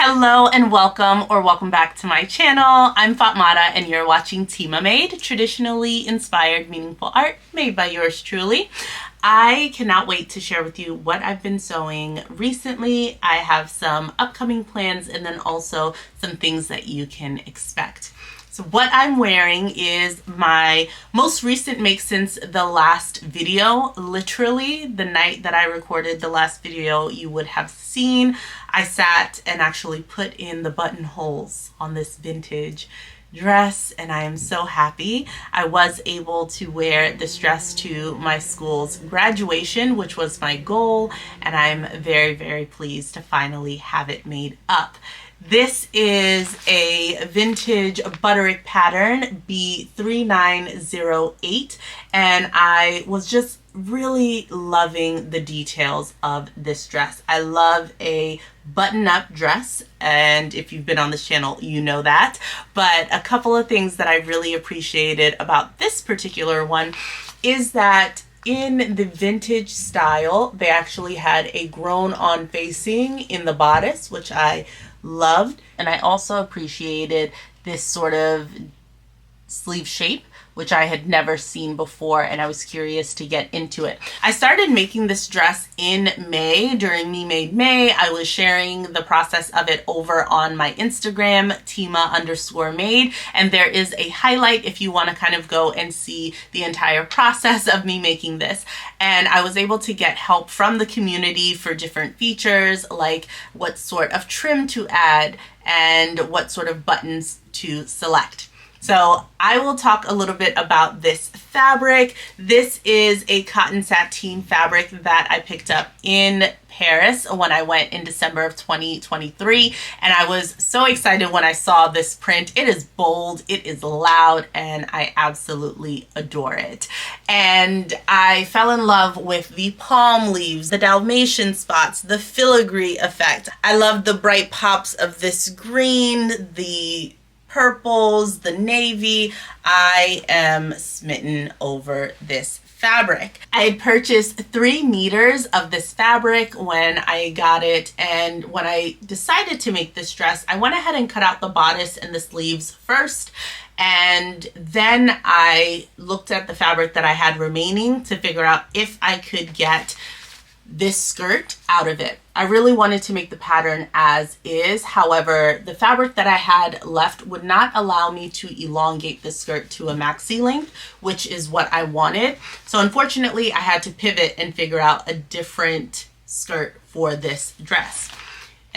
Hello and welcome back to my channel. I'm Fatmata and you're watching Tima Made, traditionally inspired meaningful art made by yours truly. I cannot wait to share with you what I've been sewing recently. I have some upcoming plans and then also some things that you can expect. So what I'm wearing is my most recent make since the last video. Literally the night that I recorded the last video you would have seen, I sat and actually put in the buttonholes on this vintage dress and I am so happy. I was able to wear this dress to my school's graduation, which was my goal, and I'm very, very pleased to finally have it made up. This is a vintage Butterick pattern, B3908, and I was just really loving the details of this dress. I love a button-up dress, and if you've been on this channel, you know that. But a couple of things that I really appreciated about this particular one is that in the vintage style, they actually had a grown-on facing in the bodice, which I loved. And I also appreciated this sort of sleeve shape, which I had never seen before, and I was curious to get into it. I started making this dress in May, during Me Made May. I was sharing the process of it over on my Instagram, Tima_made, and there is a highlight if you want to kind of go and see the entire process of me making this. And I was able to get help from the community for different features, like what sort of trim to add and what sort of buttons to select. So I will talk a little bit about this fabric. This is a cotton sateen fabric that I picked up in Paris when I went in December of 2023. And I was so excited when I saw this print. It is bold, it is loud, and I absolutely adore it. And I fell in love with the palm leaves, the Dalmatian spots, the filigree effect. I love the bright pops of this green, the purples, the navy. I am smitten over this fabric. I had purchased 3 meters of this fabric when I got it, and when I decided to make this dress, I went ahead and cut out the bodice and the sleeves first, and then I looked at the fabric that I had remaining to figure out if I could get this skirt out of it. I really wanted to make the pattern as is. However, the fabric that I had left would not allow me to elongate the skirt to a maxi length, which is what I wanted. So unfortunately, I had to pivot and figure out a different skirt for this dress.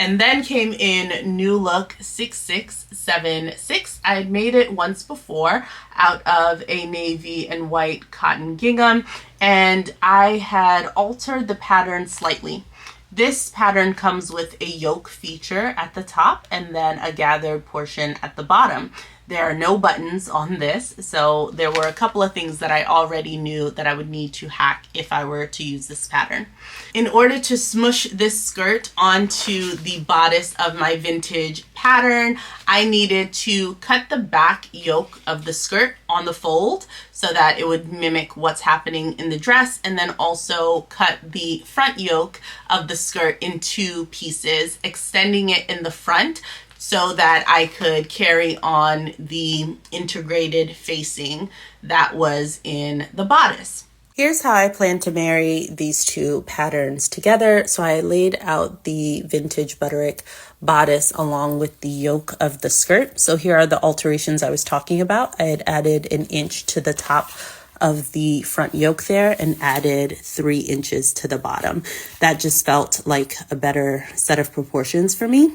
And then came in New Look 6676. I had made it once before out of a navy and white cotton gingham, and I had altered the pattern slightly. This pattern comes with a yoke feature at the top and then a gathered portion at the bottom. There are no buttons on this, so there were a couple of things that I already knew that I would need to hack if I were to use this pattern. In order to smush this skirt onto the bodice of my vintage pattern, I needed to cut the back yoke of the skirt on the fold so that it would mimic what's happening in the dress, and then also cut the front yoke of the skirt in 2 pieces, extending it in the front so that I could carry on the integrated facing that was in the bodice. Here's how I plan to marry these 2 patterns together. So I laid out the vintage Butterick bodice along with the yoke of the skirt. So here are the alterations I was talking about. I had added 1 inch to the top of the front yoke there and added 3 inches to the bottom. That just felt like a better set of proportions for me.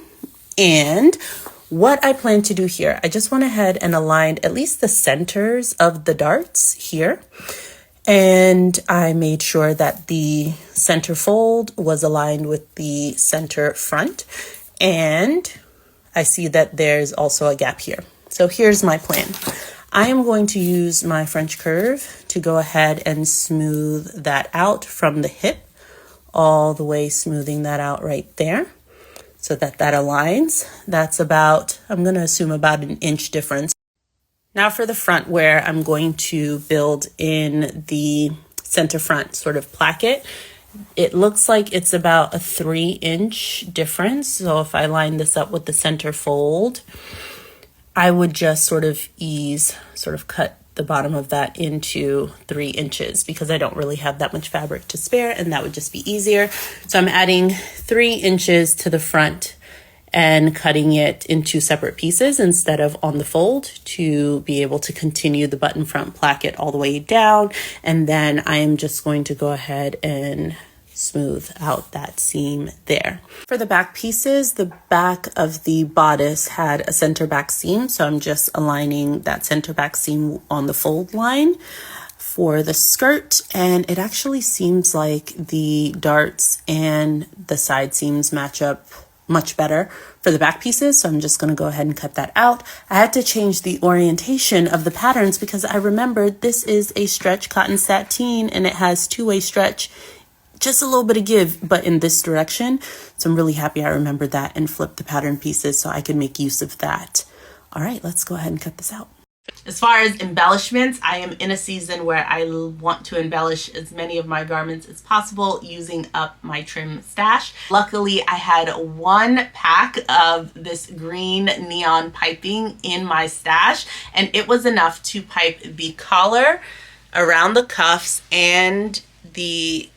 And what I plan to do here, I just went ahead and aligned at least the centers of the darts here. And I made sure that the center fold was aligned with the center front. And I see that there's also a gap here. So here's my plan. I am going to use my French curve to go ahead and smooth that out from the hip, all the way smoothing that out right there, so that aligns. That's about, I'm going to assume about 1 inch difference. Now for the front, where I'm going to build in the center front sort of placket It looks like it's about a 3-inch difference. So if I line this up with the center fold, I would just sort of cut the bottom of that into 3 inches because I don't really have that much fabric to spare, and that would just be easier. So I'm adding 3 inches to the front and cutting it in 2 separate pieces instead of on the fold to be able to continue the button front placket all the way down. And then I am just going to go ahead and smooth out that seam there. For the back pieces, the back of the bodice had a center back seam, so I'm just aligning that center back seam on the fold line. For the skirt, and it actually seems like the darts and the side seams match up much better for the back pieces, so I'm just going to go ahead and cut that out. I had to change the orientation of the patterns because I remembered this is a stretch cotton sateen and it has 2-way stretch, just a little bit of give, but in this direction. So I'm really happy I remembered that and flipped the pattern pieces so I could make use of that. All right, let's go ahead and cut this out. As far as embellishments, I am in a season where I want to embellish as many of my garments as possible using up my trim stash. Luckily, I had 1 pack of this green neon piping in my stash, and it was enough to pipe the collar around the cuffs and the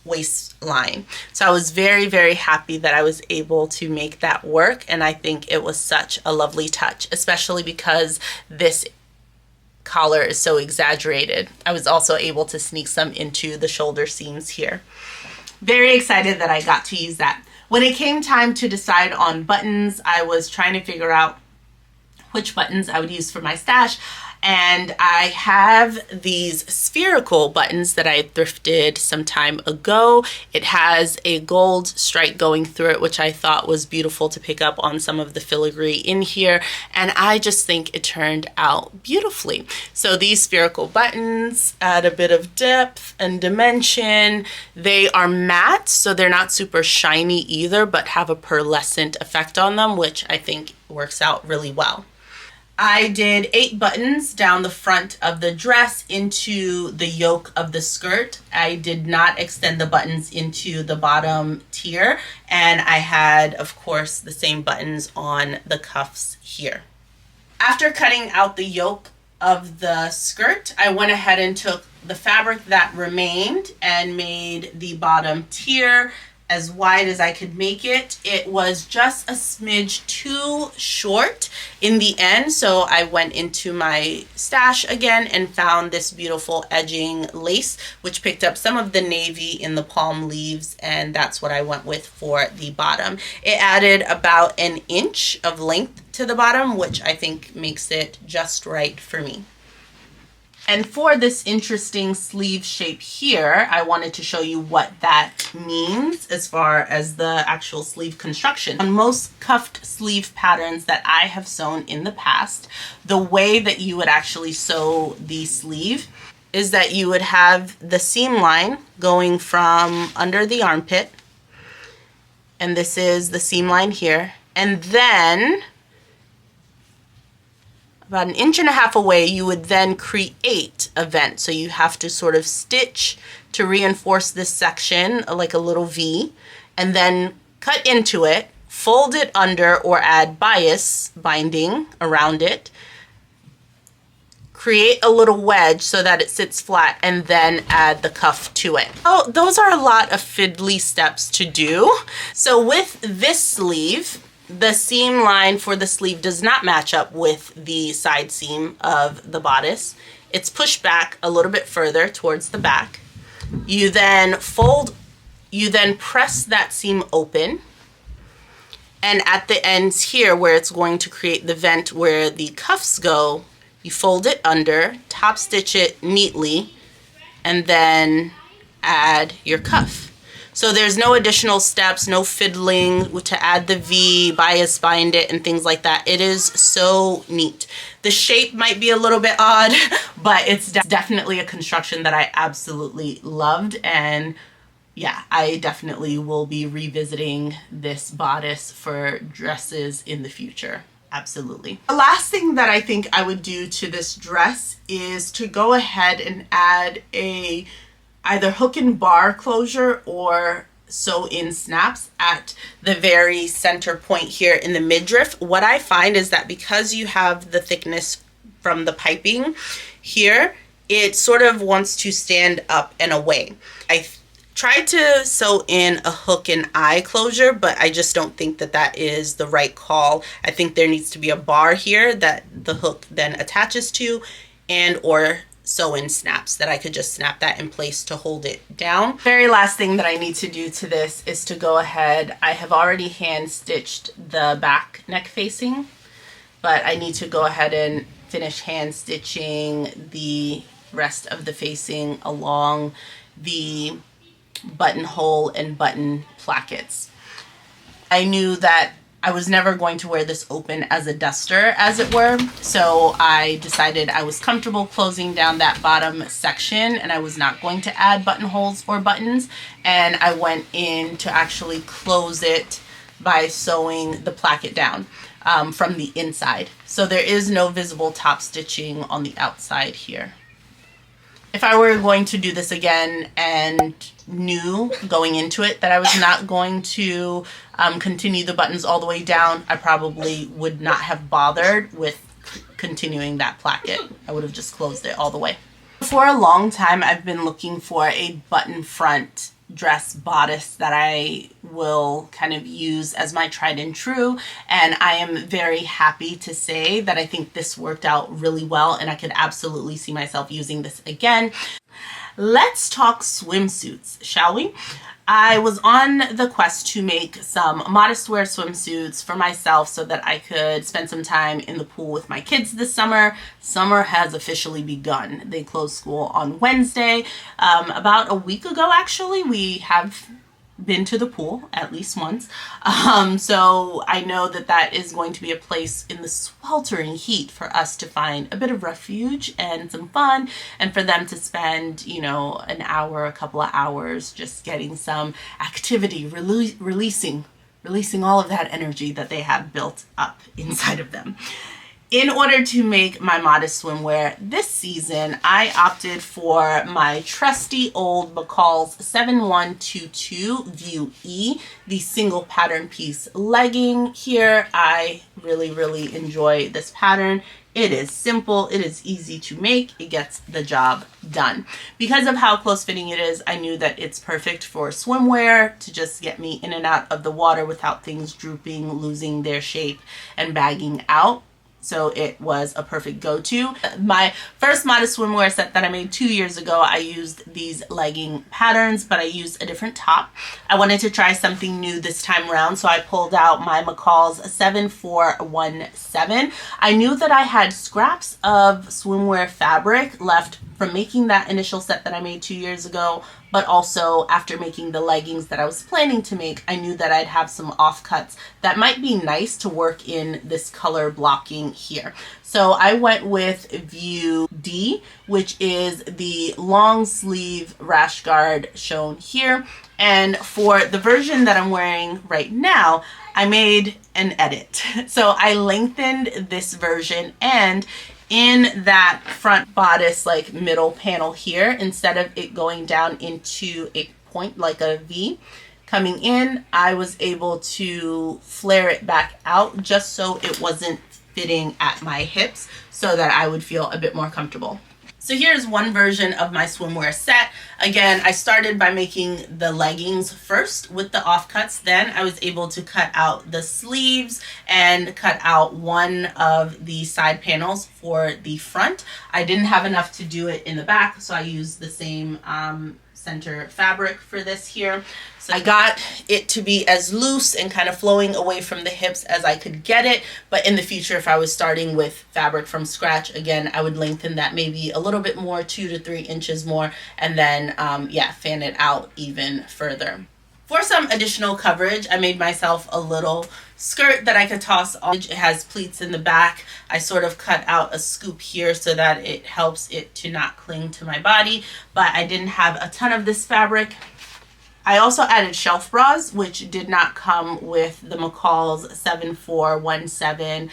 waistline. So I was very, very happy that I was able to make that work, and I think it was such a lovely touch, especially because this collar is so exaggerated. I was also able to sneak some into the shoulder seams here. Very excited that I got to use that. When it came time to decide on buttons, I was trying to figure out which buttons I would use for my stash. And I have these spherical buttons that I thrifted some time ago. It has a gold stripe going through it, which I thought was beautiful to pick up on some of the filigree in here. And I just think it turned out beautifully. So these spherical buttons add a bit of depth and dimension. They are matte, so they're not super shiny either, but have a pearlescent effect on them, which I think works out really well. I did 8 buttons down the front of the dress into the yoke of the skirt. I did not extend the buttons into the bottom tier, and I had, of course, the same buttons on the cuffs here. After cutting out the yoke of the skirt, I went ahead and took the fabric that remained and made the bottom tier as wide as I could make it. It was just a smidge too short in the end, so I went into my stash again and found this beautiful edging lace, which picked up some of the navy in the palm leaves, and that's what I went with for the bottom. It added about 1 inch of length to the bottom, which I think makes it just right for me. And for this interesting sleeve shape here, I wanted to show you what that means as far as the actual sleeve construction. On most cuffed sleeve patterns that I have sewn in the past, the way that you would actually sew the sleeve is that you would have the seam line going from under the armpit, and this is the seam line here, and then about 1.5 inches away, you would then create a vent. So you have to sort of stitch to reinforce this section like a little V, and then cut into it, fold it under or add bias binding around it, create a little wedge so that it sits flat, and then add the cuff to it. Oh, those are a lot of fiddly steps to do. So with this sleeve, the seam line for the sleeve does not match up with the side seam of the bodice. It's pushed back a little bit further towards the back. You then press that seam open, and at the ends here where it's going to create the vent where the cuffs go, you fold it under, top stitch it neatly, and then add your cuff. So there's no additional steps, no fiddling to add the V, bias bind it, and things like that. It is so neat. The shape might be a little bit odd, but it's definitely a construction that I absolutely loved. And yeah, I definitely will be revisiting this bodice for dresses in the future. Absolutely. The last thing that I think I would do to this dress is to go ahead and add a either hook and bar closure or sew in snaps at the very center point here in the midriff. What I find is that because you have the thickness from the piping here, it sort of wants to stand up and away. I tried to sew in a hook and eye closure, but I just don't think that that is the right call. I think there needs to be a bar here that the hook then attaches to, and or sew in snaps that I could just snap that in place to hold it down. Very last thing that I need to do to this is to go ahead. I have already hand stitched the back neck facing, but I need to go ahead and finish hand stitching the rest of the facing along the buttonhole and button plackets. I knew that I was never going to wear this open as a duster, as it were, so I decided I was comfortable closing down that bottom section and I was not going to add buttonholes or buttons, and I went in to actually close it by sewing the placket down from the inside. So there is no visible top stitching on the outside here. If I were going to do this again and knew going into it that I was not going to continue the buttons all the way down, I probably would not have bothered with continuing that placket. I would have just closed it all the way. For a long time, I've been looking for a button front dress bodice that I will kind of use as my tried and true, and I am very happy to say that I think this worked out really well and I could absolutely see myself using this again. Let's talk swimsuits, shall we? I was on the quest to make some modest wear swimsuits for myself so that I could spend some time in the pool with my kids this summer. Summer has officially begun. They closed school on Wednesday. About a week ago, actually, we have been to the pool at least once. So I know that that is going to be a place in the sweltering heat for us to find a bit of refuge and some fun, and for them to spend, you know, an hour, a couple of hours just getting some activity, releasing all of that energy that they have built up inside of them. In order to make my modest swimwear this season, I opted for my trusty old McCall's 7122 View E, the single pattern piece legging. Here, I really enjoy this pattern. It is simple, it is easy to make, it gets the job done. Because of how close fitting it is, I knew that it's perfect for swimwear to just get me in and out of the water without things drooping, losing their shape, and bagging out. So it was a perfect go-to. My first modest swimwear set that I made 2 years ago, I used these legging patterns, but I used a different top. I wanted to try something new this time around, so I pulled out my McCall's 7417. I knew that I had scraps of swimwear fabric left from making that initial set that I made 2 years ago, but also after making the leggings that I was planning to make, I knew that I'd have some offcuts that might be nice to work in this color blocking here. So I went with View D, which is the long sleeve rash guard shown here. And for the version that I'm wearing right now, I made an edit. So I lengthened this version, and in that front bodice, like middle panel here, instead of it going down into a point like a V coming in, I was able to flare it back out just so it wasn't fitting at my hips, so that I would feel a bit more comfortable. So here's one version of my swimwear set. Again, I started by making the leggings first with the offcuts. Then I was able to cut out the sleeves and cut out one of the side panels for the front. I didn't have enough to do it in the back, so I used the same center fabric for this here. So I got it to be as loose and kind of flowing away from the hips as I could get it. But in the future, if I was starting with fabric from scratch, again, I would lengthen that maybe a little bit more, 2 to 3 inches more, and then fan it out even further. For some additional coverage, I made myself a little skirt that I could toss on. It has pleats in the back. I sort of cut out a scoop here so that it helps it to not cling to my body, but I didn't have a ton of this fabric. I also added shelf bras, which did not come with the McCall's 7417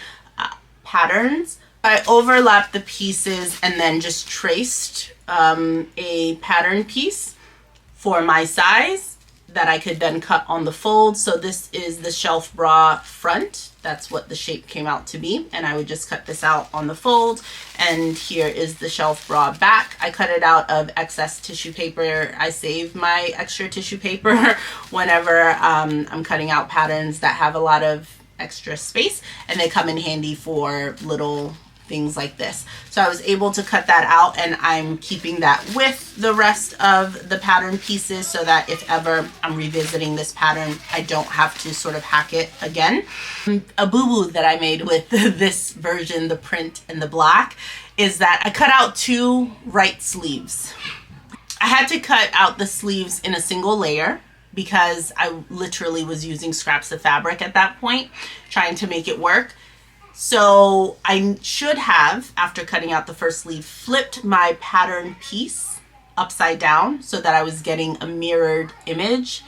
patterns. I overlapped the pieces and then just traced a pattern piece for my size that I could then cut on the fold. So this is the shelf bra front. That's what the shape came out to be. And I would just cut this out on the fold. And here is the shelf bra back. I cut it out of excess tissue paper. I save my extra tissue paper whenever I'm cutting out patterns that have a lot of extra space, and they come in handy for little things like this. So I was able to cut that out, and I'm keeping that with the rest of the pattern pieces so that if ever I'm revisiting this pattern, I don't have to sort of hack it again. A boo-boo that I made with this version, the print and the black, is that I cut out 2 right sleeves. I had to cut out the sleeves in a single layer because I literally was using scraps of fabric at that point, trying to make it work. So I should have, after cutting out the first sleeve, flipped my pattern piece upside down so that I was getting a mirrored image,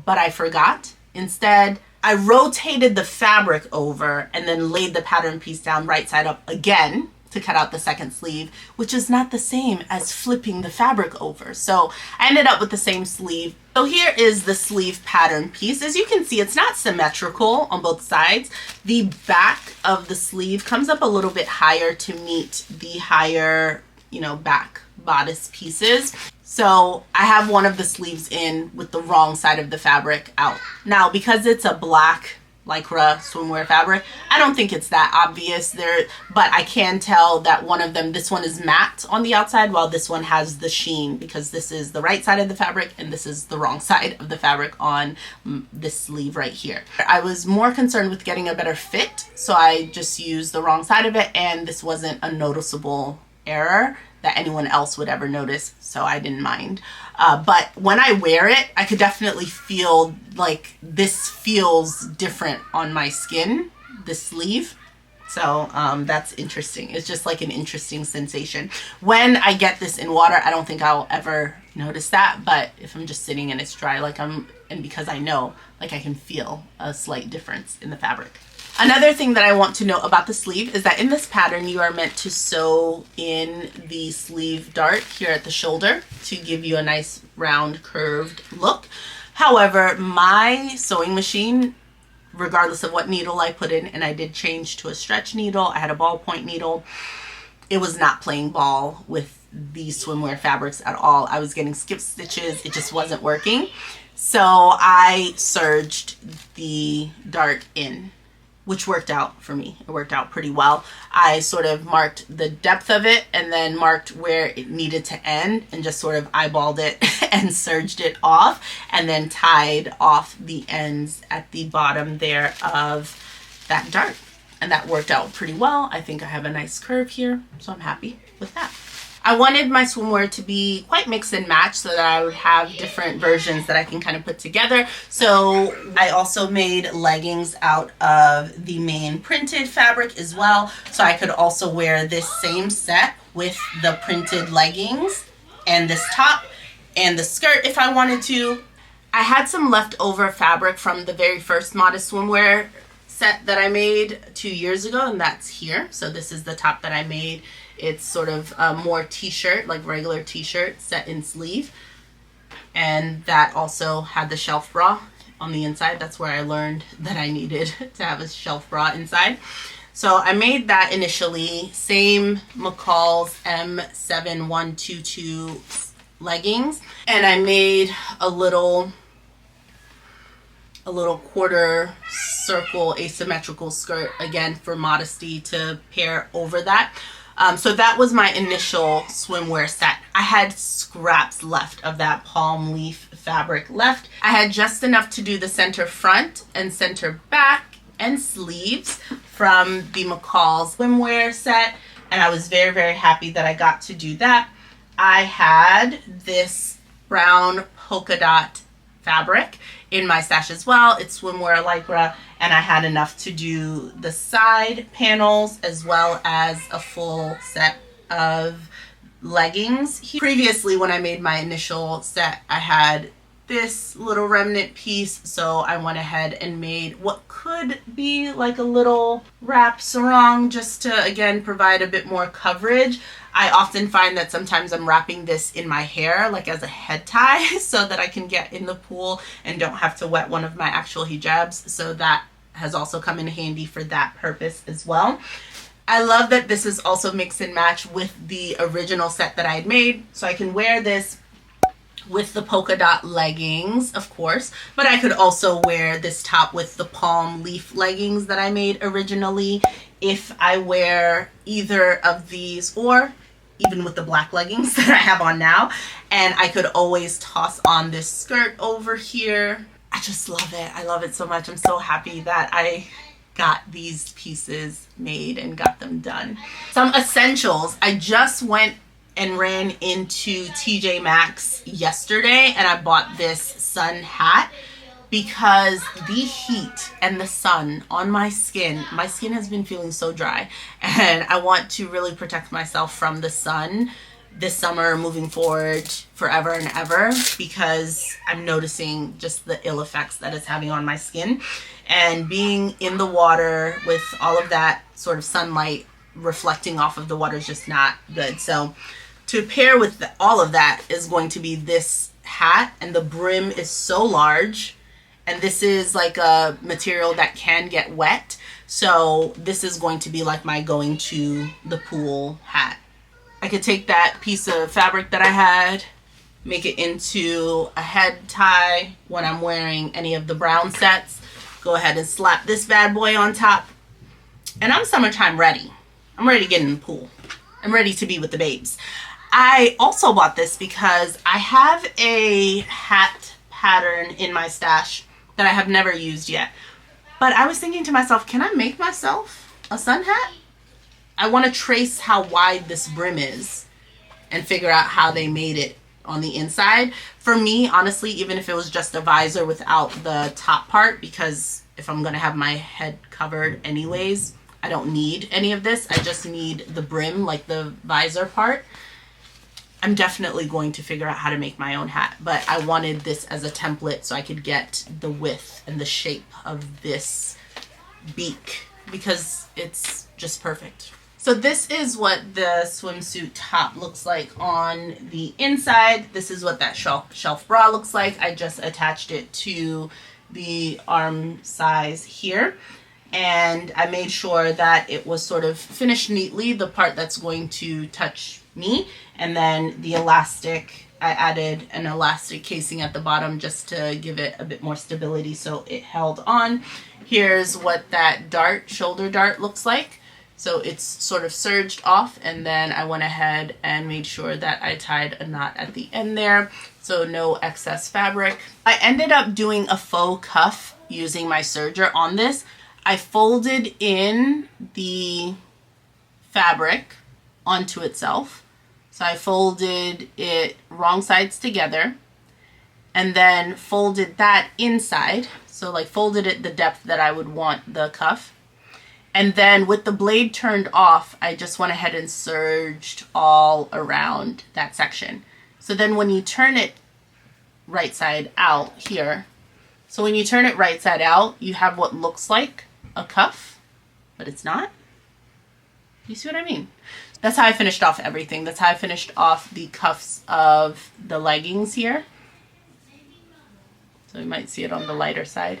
but I forgot. Instead, I rotated the fabric over and then laid the pattern piece down right side up again to cut out the second sleeve, which is not the same as flipping the fabric over. So I ended up with the same sleeve. So here is the sleeve pattern piece. As you can see, it's not symmetrical on both sides. The back of the sleeve comes up a little bit higher to meet the higher, back bodice pieces. So I have one of the sleeves in with the wrong side of the fabric out. Now, because it's a black Lycra swimwear fabric, I don't think it's that obvious there, but I can tell that one of them, this one is matte on the outside while this one has the sheen, because this is the right side of the fabric and this is the wrong side of the fabric on this sleeve right here. I was more concerned with getting a better fit, so I just used the wrong side of it, and this wasn't a noticeable error that anyone else would ever notice, so I didn't mind. But when I wear it, I could definitely feel like this feels different on my skin, this sleeve. So that's interesting. It's just like an interesting sensation. When I get this in water, I don't think I'll ever notice that, but if I'm just sitting and it's dry, and because I know, I can feel a slight difference in the fabric. Another thing that I want to note about the sleeve is that in this pattern, you are meant to sew in the sleeve dart here at the shoulder to give you a nice round curved look. However, my sewing machine, regardless of what needle I put in, and I did change to a stretch needle, I had a ballpoint needle, it was not playing ball with these swimwear fabrics at all. I was getting skip stitches, it just wasn't working. So I serged the dart in, which worked out for me. It worked out pretty well. I sort of marked the depth of it and then marked where it needed to end and just sort of eyeballed it and serged it off, and then tied off the ends at the bottom there of that dart. And that worked out pretty well. I think I have a nice curve here, so I'm happy with that. I wanted my swimwear to be quite mix and match so that I would have different versions that I can kind of put together. So I also made leggings out of the main printed fabric as well. So I could also wear this same set with the printed leggings and this top and the skirt if I wanted to. I had some leftover fabric from the very first Modest Swimwear set that I made 2 years ago, and that's here. So this is the top that I made. It's sort of a more t-shirt, like regular t-shirt set in sleeve. And that also had the shelf bra on the inside. That's where I learned that I needed to have a shelf bra inside. So I made that initially, same McCall's M9756 leggings. And I made a little quarter circle asymmetrical skirt, again for modesty, to pair over that. So that was my initial swimwear set. I had scraps left of that palm leaf fabric left. I had just enough to do the center front and center back and sleeves from the McCall's swimwear set, and I was very, very happy that I got to do that. I had this brown polka dot fabric in my stash as well. It's swimwear Lycra, and I had enough to do the side panels as well as a full set of leggings. Previously, when I made my initial set, I had this little remnant piece, so I went ahead and made what could be like a little wrap sarong just to, again, provide a bit more coverage. I often find that sometimes I'm wrapping this in my hair, like as a head tie, so that I can get in the pool and don't have to wet one of my actual hijabs. So that has also come in handy for that purpose as well. I love that this is also mix and match with the original set that I had made. So I can wear this with the polka dot leggings, of course, but I could also wear this top with the palm leaf leggings that I made originally if I wear either of these, or even with the black leggings that I have on now. And I could always toss on this skirt over here. I just love it. I love it so much. I'm so happy that I got these pieces made and got them done. Some essentials. I just went and ran into TJ Maxx yesterday and I bought this sun hat because the heat and the sun on my skin has been feeling so dry, and I want to really protect myself from the sun this summer, moving forward, forever and ever, because I'm noticing just the ill effects that it's having on my skin. And being in the water with all of that sort of sunlight reflecting off of the water is just not good. So to pair with all of that is going to be this hat, and the brim is so large, and this is like a material that can get wet. So this is going to be like my going to the pool hat. I could take that piece of fabric that I had, make it into a head tie when I'm wearing any of the brown sets. Go ahead and slap this bad boy on top. And I'm summertime ready. I'm ready to get in the pool. I'm ready to be with the babes. I also bought this because I have a hat pattern in my stash that I have never used yet. But I was thinking to myself, can I make myself a sun hat? I want to trace how wide this brim is and figure out how they made it on the inside. For me, honestly, even if it was just a visor without the top part, because if I'm going to have my head covered anyways, I don't need any of this. I just need the brim, like the visor part. I'm definitely going to figure out how to make my own hat, but I wanted this as a template so I could get the width and the shape of this beak because it's just perfect. So this is what the swimsuit top looks like on the inside. This is what that shelf bra looks like. I just attached it to the arm size here. And I made sure that it was sort of finished neatly, the part that's going to touch me. And then the elastic, I added an elastic casing at the bottom just to give it a bit more stability so it held on. Here's what that dart, shoulder dart looks like. So it's sort of surged off, and then I went ahead and made sure that I tied a knot at the end there, so no excess fabric. I ended up doing a faux cuff using my serger on this. I folded in the fabric onto itself. So I folded it wrong sides together and then folded that inside. So like folded it the depth that I would want the cuff. And then with the blade turned off, I just went ahead and serged all around that section. So then when you turn it right side out here, so when you turn it right side out, you have what looks like a cuff, but it's not. You see what I mean? That's how I finished off everything. That's how I finished off the cuffs of the leggings here. So you might see it on the lighter side.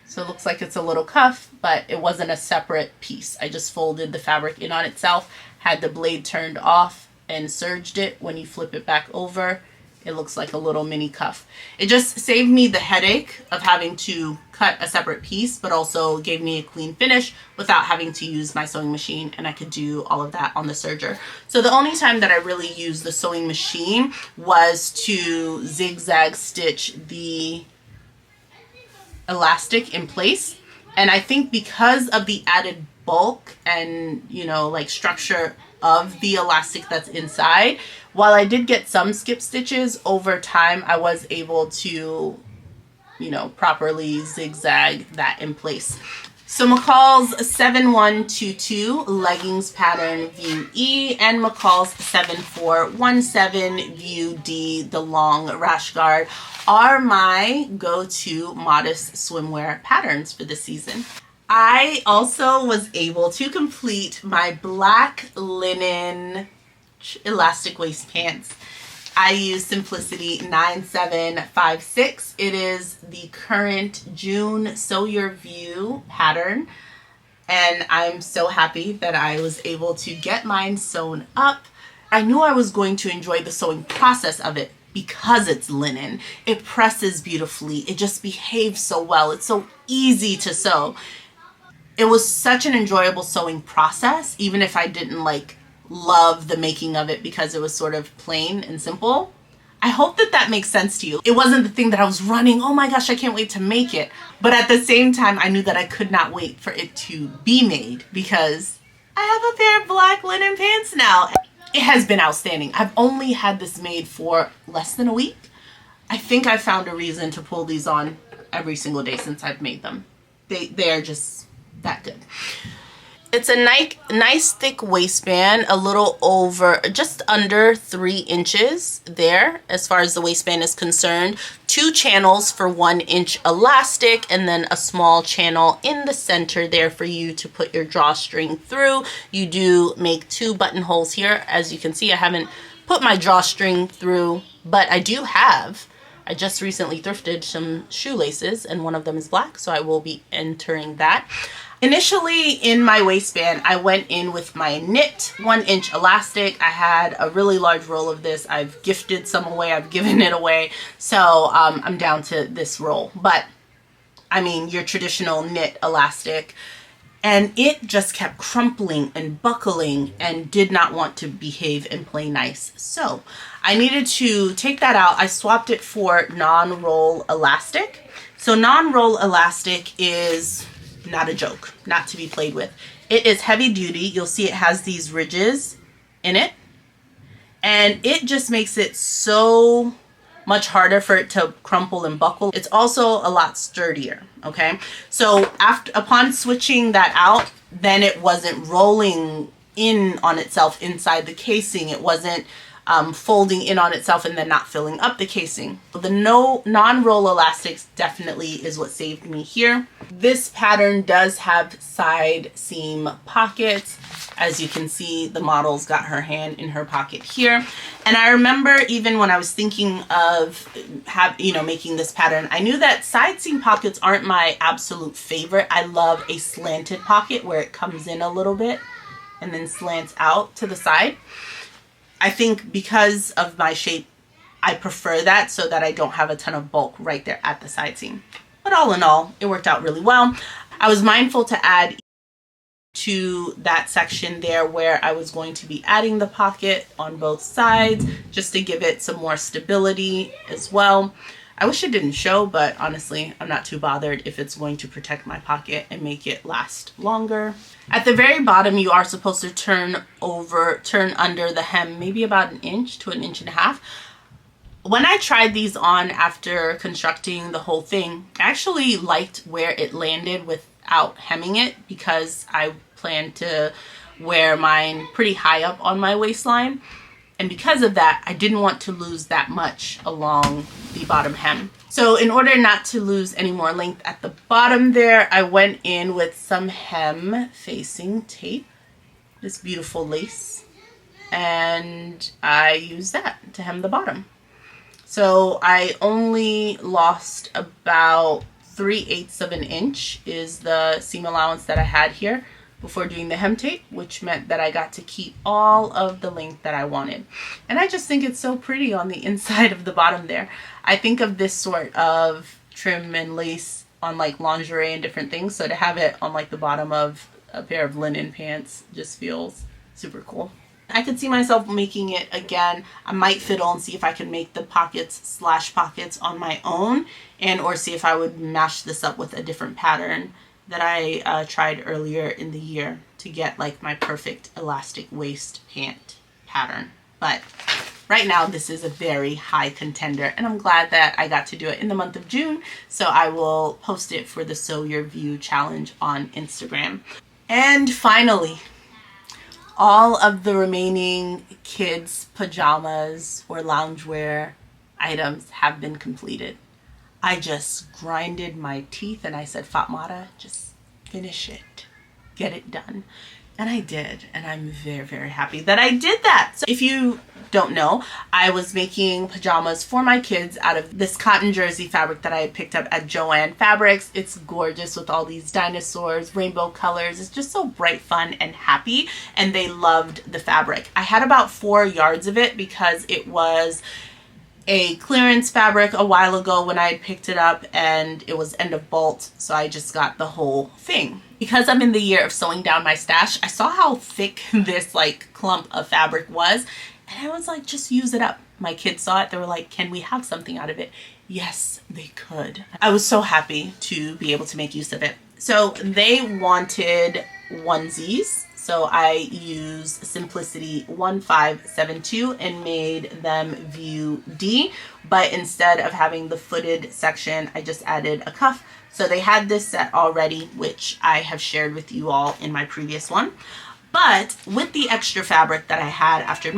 So it looks like it's a little cuff, but it wasn't a separate piece. I just folded the fabric in on itself, had the blade turned off, and serged it. When you flip it back over, it looks like a little mini cuff. It just saved me the headache of having to cut a separate piece, but also gave me a clean finish without having to use my sewing machine, and I could do all of that on the serger. So the only time that I really used the sewing machine was to zigzag stitch the elastic in place. And I think because of the added bulk and, you know, like structure of the elastic that's inside, while I did get some skip stitches over time, I was able to, you know, properly zigzag that in place. So McCall's 7122 leggings pattern view E and McCall's 7417 view D, the long rash guard, are my go-to modest swimwear patterns for the season. I also was able to complete my black linen elastic waist pants. I use Simplicity 9756. It is the current June Sew Your View pattern, and I'm so happy that I was able to get mine sewn up. I knew I was going to enjoy the sewing process of it because it's linen. It presses beautifully. It just behaves so well. It's so easy to sew. It was such an enjoyable sewing process, even if I didn't love the making of it because it was sort of plain and simple. I hope that that makes sense to you. It wasn't the thing that I was running, oh my gosh, I can't wait to make it. But at the same time, I knew that I could not wait for it to be made because I have a pair of black linen pants now. It has been outstanding. I've only had this made for less than a week. I think I found a reason to pull these on every single day since I've made them. They are just that good. It's a nice thick waistband, a little over, just under 3 inches there as far as the waistband is concerned. 2 channels for 1 inch elastic, and then a small channel in the center there for you to put your drawstring through. You do make 2 buttonholes here. As you can see, I haven't put my drawstring through, but I do have. I just recently thrifted some shoelaces, and one of them is black, so I will be entering that. Initially in my waistband, I went in with my knit 1 inch elastic. I had a really large roll of this. I've gifted some away. I've given it away. So I'm down to this roll. But I mean, your traditional knit elastic. And it just kept crumpling and buckling and did not want to behave and play nice. So I needed to take that out. I swapped it for non-roll elastic. So non-roll elastic is not a joke, not to be played with. It is heavy duty. You'll see it has these ridges in it, and it just makes it so much harder for it to crumple and buckle. It's also a lot sturdier, okay? So upon switching that out, then it wasn't rolling in on itself inside the casing. It wasn't folding in on itself and then not filling up the casing. The non-roll elastics definitely is what saved me here. This pattern does have side seam pockets. As you can see, the model's got her hand in her pocket here. And I remember even when I was thinking of making this pattern, I knew that side seam pockets aren't my absolute favorite. I love a slanted pocket where it comes in a little bit and then slants out to the side. I think because of my shape, I prefer that so that I don't have a ton of bulk right there at the side seam. But all in all, it worked out really well. I was mindful to add to that section there where I was going to be adding the pocket on both sides just to give it some more stability as well. I wish it didn't show, but honestly, I'm not too bothered if it's going to protect my pocket and make it last longer. At the very bottom, you are supposed to turn under the hem, maybe about 1 inch to 1.5 inches. When I tried these on after constructing the whole thing, I actually liked where it landed without hemming it because I plan to wear mine pretty high up on my waistline. And because of that, I didn't want to lose that much along the bottom hem. So in order not to lose any more length at the bottom there, I went in with some hem facing tape, this beautiful lace, and I used that to hem the bottom. So I only lost about 3/8 of an inch is the seam allowance that I had here before doing the hem tape, which meant that I got to keep all of the length that I wanted. And I just think it's so pretty on the inside of the bottom there. I think of this sort of trim and lace on like lingerie and different things, so to have it on like the bottom of a pair of linen pants just feels super cool. I could see myself making it again. I might fiddle and see if I can make the pockets slash pockets on my own, and or see if I would mash this up with a different pattern that I tried earlier in the year to get like my perfect elastic waist pant pattern. But right now this is a very high contender, and I'm glad that I got to do it in the month of June. So I will post it for the Sew Your View challenge on Instagram. And finally, all of the remaining kids' pajamas or loungewear items have been completed. I just grinded my teeth and I said, Fatmata, just finish it, get it done. And I did, and I'm very, very happy that I did that. So if you don't know, I was making pajamas for my kids out of this cotton jersey fabric that I had picked up at Joann Fabrics. It's gorgeous with all these dinosaurs, rainbow colors. It's just so bright, fun, and happy, and they loved the fabric. I had about 4 yards of it because it was a clearance fabric a while ago when I had picked it up, and it was end of bolt, so I just got the whole thing. Because I'm in the year of sewing down my stash, I saw how thick this like clump of fabric was, and I was like, just use it up. My kids saw it, they were like, can we have something out of it? Yes, they could. I was so happy to be able to make use of it. So they wanted onesies. So I used Simplicity 1572 and made them view D, but instead of having the footed section, I just added a cuff. So they had this set already, which I have shared with you all in my previous one. But with the extra fabric that I had after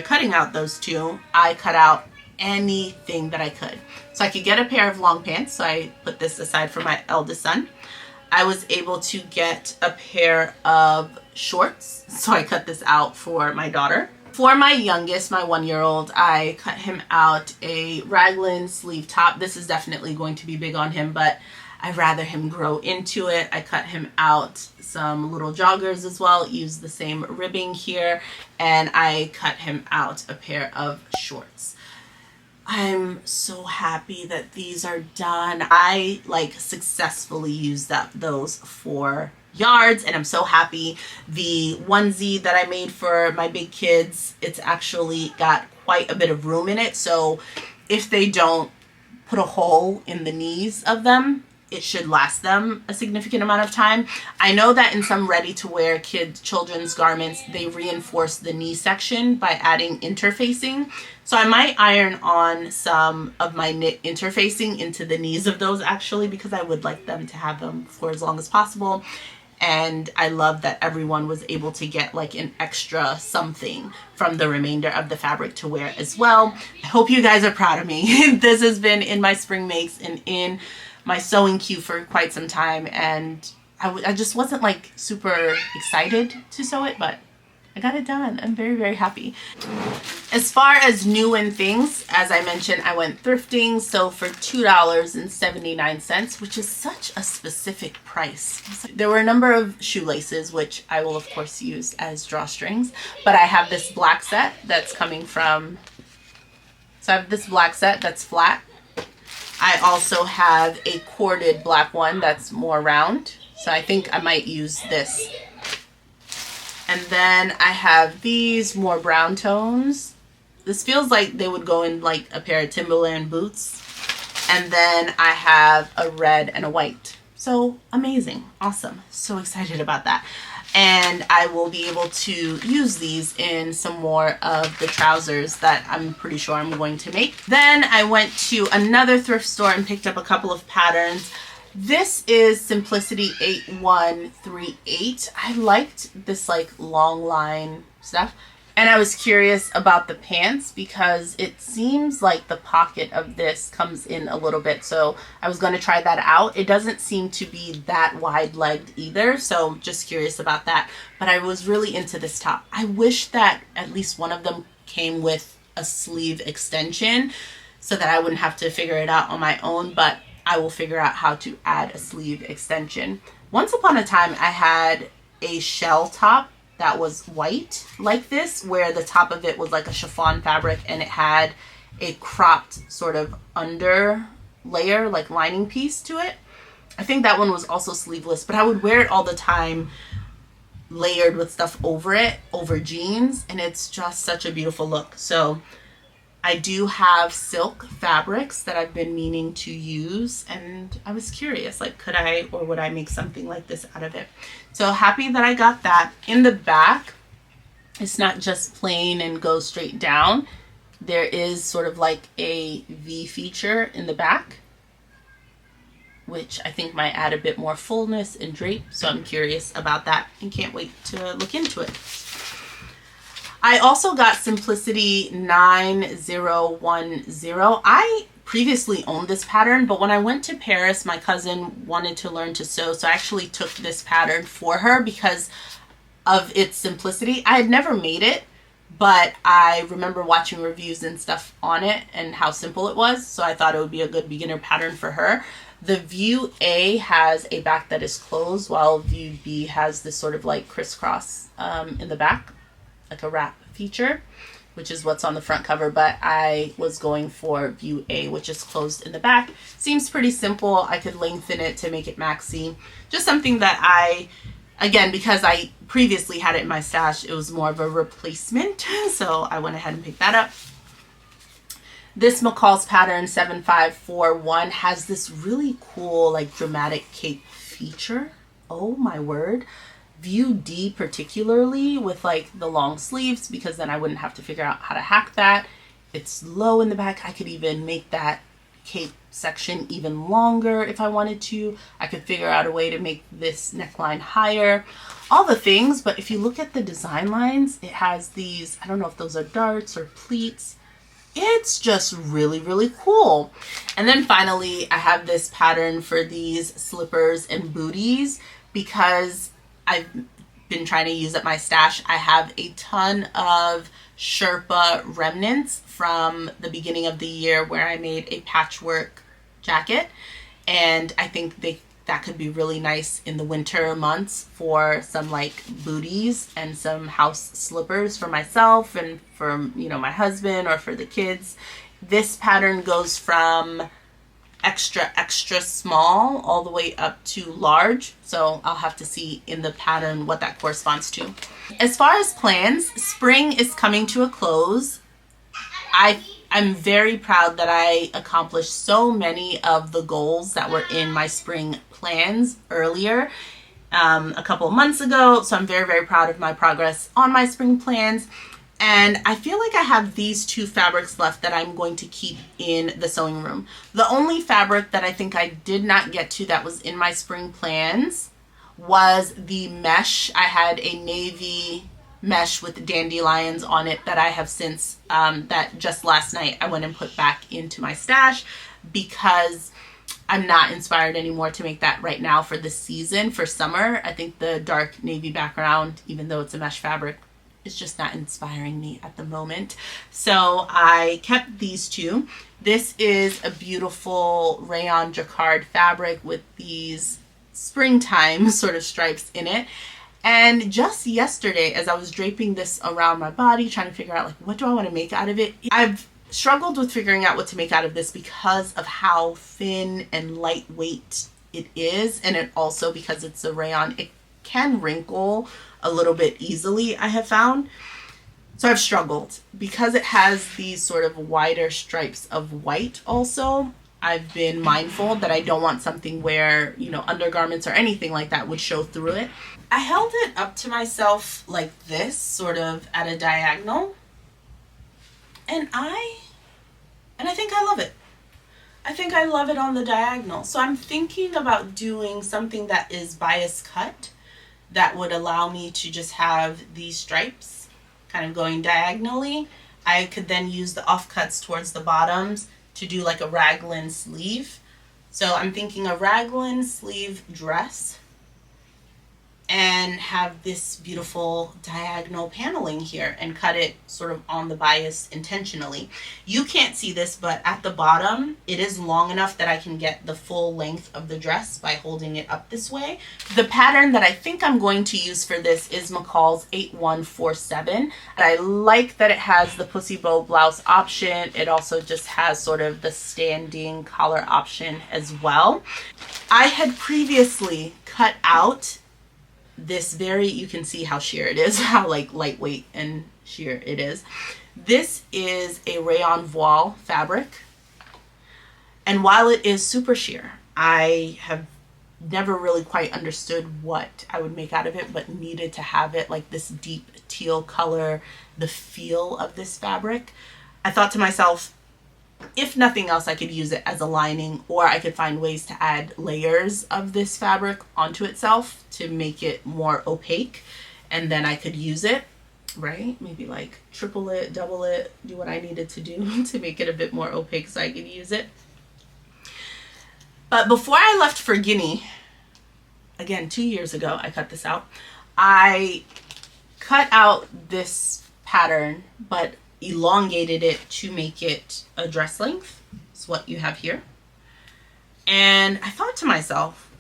cutting out those two, I cut out anything that I could. So I could get a pair of long pants. So I put this aside for my eldest son. I was able to get a pair of shorts, so I cut this out for my daughter. For my youngest, my 1-year-old, I cut him out a raglan sleeve top. This is definitely going to be big on him, but I'd rather him grow into it. I cut him out some little joggers as well, used the same ribbing here, and I cut him out a pair of shorts. I'm so happy that these are done. I like successfully used up those 4 yards, and I'm so happy. The onesie that I made for my big kids, it's actually got quite a bit of room in it. So if they don't put a hole in the knees of them, it should last them a significant amount of time. I know that in some ready-to-wear children's garments, they reinforce the knee section by adding interfacing. So I might iron on some of my knit interfacing into the knees of those actually, because I would like them to have them for as long as possible. And I love that everyone was able to get like an extra something from the remainder of the fabric to wear as well. I hope you guys are proud of me. This has been in my spring makes and in my sewing queue for quite some time, and I just wasn't like super excited to sew it, but I got it done. I'm very, very happy. As far as new and things, as I mentioned, I went thrifting, so for $2.79, which is such a specific price. There were a number of shoelaces, which I will of course use as drawstrings, but I have this black set that's coming from, so I have this black set that's flat. I also have a corded black one that's more round, so I think I might use this. And then I have these more brown tones. This feels like they would go in like a pair of Timberland boots. And then I have a red and a white. So amazing, awesome, so excited about that. And I will be able to use these in some more of the trousers that I'm pretty sure I'm going to make. Then I went to another thrift store and picked up a couple of patterns. This is Simplicity 8138. I liked this like long line stuff. And I was curious about the pants because it seems like the pocket of this comes in a little bit. So I was going to try that out. It doesn't seem to be that wide legged either. So just curious about that. But I was really into this top. I wish that at least one of them came with a sleeve extension so that I wouldn't have to figure it out on my own. But I will figure out how to add a sleeve extension. Once upon a time, I had a shell top that was white like this, where the top of it was like a chiffon fabric and it had a cropped sort of under layer, like lining piece to it. I think that one was also sleeveless, but I would wear it all the time layered with stuff over it, over jeans, and it's just such a beautiful look. So I do have silk fabrics that I've been meaning to use, and I was curious, like, could I or would I make something like this out of it? So happy that I got that. In the back, it's not just plain and goes straight down. There is sort of like a V feature in the back, which I think might add a bit more fullness and drape. So I'm curious about that and can't wait to look into it. I also got Simplicity 9010. I previously owned this pattern, but when I went to Paris, my cousin wanted to learn to sew, so I actually took this pattern for her because of its simplicity. I had never made it, but I remember watching reviews and stuff on it and how simple it was, so I thought it would be a good beginner pattern for her. The view A has a back that is closed, while view B has this sort of like crisscross in the back, like a wrap feature, which is what's on the front cover, but I was going for view A, which is closed in the back. Seems pretty simple. I could lengthen it to make it maxi. Just something that again, because I previously had it in my stash, it was more of a replacement, so I went ahead and picked that up. This McCall's pattern 7541 has this really cool, like, dramatic cape feature. Oh my word. View D particularly, with like the long sleeves, because then I wouldn't have to figure out how to hack that. It's low in the back. I could even make that cape section even longer if I wanted to. I could figure out a way to make this neckline higher. All the things, but if you look at the design lines, it has these, I don't know if those are darts or pleats. It's just really, really cool. And then finally, I have this pattern for these slippers and booties because I've been trying to use up my stash. I have a ton of Sherpa remnants from the beginning of the year where I made a patchwork jacket, and I think that could be really nice in the winter months for some like booties and some house slippers for myself and for, you know, my husband or for the kids. This pattern goes from extra small all the way up to large, so I'll have to see in the pattern what that corresponds to. As far as plans, spring is coming to a close. I'm very proud that I accomplished so many of the goals that were in my spring plans earlier a couple of months ago, so I'm very, very proud of my progress on my spring plans. And I feel like I have these two fabrics left that I'm going to keep in the sewing room. The only fabric that I think I did not get to that was in my spring plans was the mesh. I had a navy mesh with dandelions on it that I have since, that just last night I went and put back into my stash because I'm not inspired anymore to make that right now for the season. For summer, I think the dark navy background, even though it's a mesh fabric, it's just not inspiring me at the moment. So I kept these two. This is a beautiful rayon jacquard fabric with these springtime sort of stripes in it. And just yesterday, as I was draping this around my body, trying to figure out like, what do I want to make out of it? I've struggled with figuring out what to make out of this because of how thin and lightweight it is. And it also, because it's a rayon, it can wrinkle a little bit easily, I have found. So I've struggled. Because it has these sort of wider stripes of white also, I've been mindful that I don't want something where, you know, undergarments or anything like that would show through it. I held it up to myself like this, sort of at a diagonal. And I think I love it. I think I love it on the diagonal. So I'm thinking about doing something that is bias cut that would allow me to just have these stripes kind of going diagonally. I could then use the offcuts towards the bottoms to do like a raglan sleeve. So I'm thinking a raglan sleeve dress and have this beautiful diagonal paneling here and cut it sort of on the bias intentionally. You can't see this, but at the bottom, it is long enough that I can get the full length of the dress by holding it up this way. The pattern that I think I'm going to use for this is McCall's 8147. And I like that it has the pussy bow blouse option. It also just has sort of the standing collar option as well. I had previously cut out this you can see how sheer it is, how like lightweight and sheer it is. This is a rayon voile fabric, and while it is super sheer, I have never really quite understood what I would make out of it, but needed to have it like this deep teal color, the feel of this fabric. I thought to myself, if nothing else, I could use it as a lining, or I could find ways to add layers of this fabric onto itself to make it more opaque, and then I could use it, right? Maybe like triple it, double it, do what I needed to do to make it a bit more opaque so I could use it. But before I left for Guinea, again, 2 years ago, I cut this out. I cut out this pattern, but elongated it to make it a dress length. It's what you have here. And I thought to myself,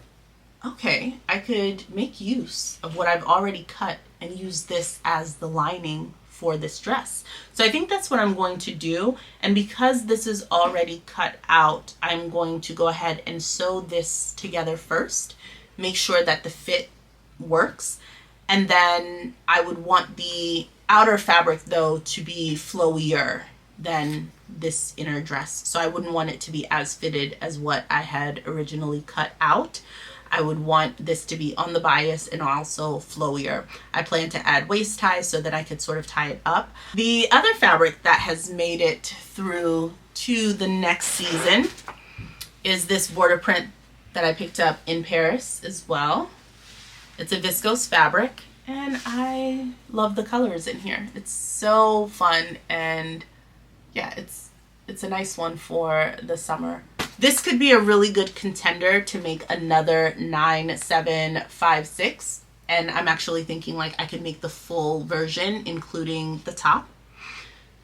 okay, I could make use of what I've already cut and use this as the lining for this dress. So I think that's what I'm going to do. And because this is already cut out, I'm going to go ahead and sew this together first, make sure that the fit works. And then I would want the outer fabric though to be flowier than this inner dress. So I wouldn't want it to be as fitted as what I had originally cut out. I would want this to be on the bias and also flowier. I plan to add waist ties so that I could sort of tie it up. The other fabric that has made it through to the next season is this border print that I picked up in Paris as well. It's a viscose fabric, and I love the colors in here. It's so fun, and yeah, it's a nice one for the summer. This could be a really good contender to make another 9756, and I'm actually thinking like I could make the full version including the top.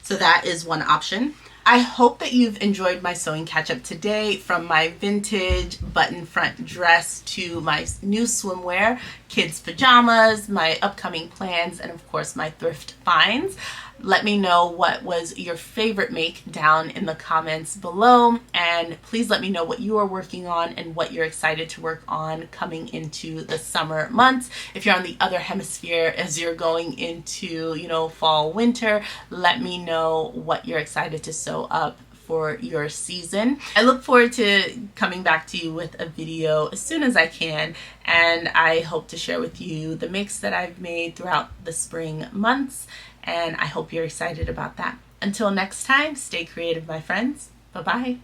So that is one option. I hope that you've enjoyed my sewing catch up today, from my vintage button front dress to my new swimwear, kids pajamas, my upcoming plans, and of course my thrift finds. Let me know what was your favorite make down in the comments below, and please let me know what you are working on and what you're excited to work on coming into the summer months. If you're on the other hemisphere as you're going into, you know, fall, winter, let me know what you're excited to sew up for your season. I look forward to coming back to you with a video as soon as I can, and I hope to share with you the makes that I've made throughout the spring months, and I hope you're excited about that. Until next time, stay creative, my friends. Bye-bye.